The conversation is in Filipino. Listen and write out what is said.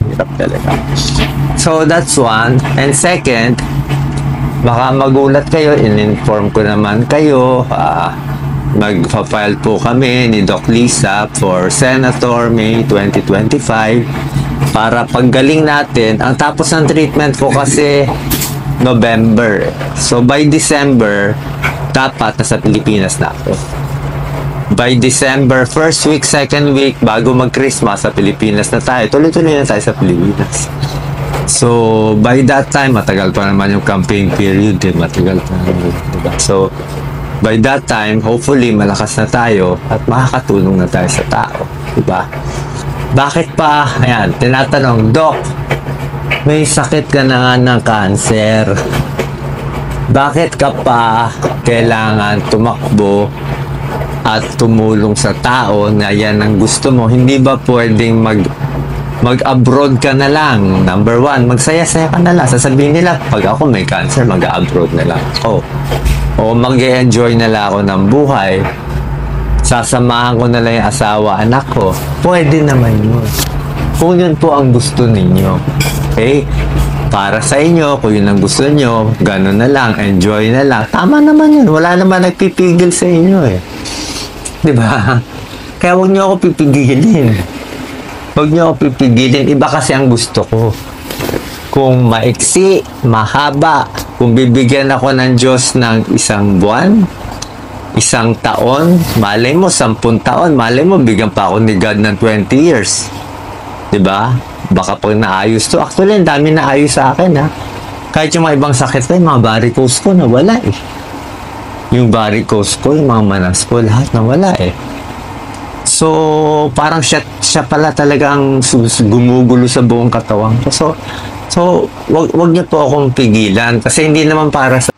hirap talaga. So, that's one. And second, baka magulat kayo, in-inform ko naman kayo, mag-file po kami ni Doc Lisa for Senator May 2025 para paggaling natin. Ang tapos ng treatment ko kasi November. So, by December, dapat nasa Pilipinas na ako. By December, first week, second week, bago mag-Christmas, sa Pilipinas na tayo. Tuloy-tuloy na tayo sa Pilipinas. So, by that time, matagal pa naman yung campaign period. Matagal pa naman. Diba? So, by that time, hopefully, malakas na tayo at makakatulong na tayo sa tao. Diba? Bakit pa? Ayan, tinatanong, Doc, may sakit ka na nga ng cancer. Bakit ka pa kailangan tumakbo at tumulong sa tao na yan ang gusto mo? Hindi ba pwedeng mag-abroad ka na lang? Number one, magsaya-saya ka na lang. Sasabihin nila, pag ako may cancer, mag-abroad na lang ako. O mag-enjoy na lang ako ng buhay. Sasamahan ko na lang yung asawa, anak ko. Pwede naman yun. Kung yun po ang gusto ninyo. Okay? Para sa inyo, kung yun ang gusto nyo, gano'n na lang, enjoy na lang. Tama naman yun. Wala naman nagpipigil sa inyo eh. Diba? Kaya huwag nyo ako pipigilin. Huwag nyo ako pipigilin. Iba kasi ang gusto ko. Kung maiksi, mahaba, kung bibigyan ako ng Diyos ng 1 buwan, 1 taon, malay mo, 10 taon, malay mo, bigyan pa ako ni God ng 20 years. Diba? Baka pag naayos to. Actually, ang dami naayos sa akin, ha? Kahit yung mga ibang sakit ko, yung mga varicose ko, nawala eh. Yung varicose ko, yung mga manas ko, lahat nawala eh. So, parang siya pala talagang gumugulo sa buong katawan ko. So wag niyo po akong pigilan kasi hindi naman para sa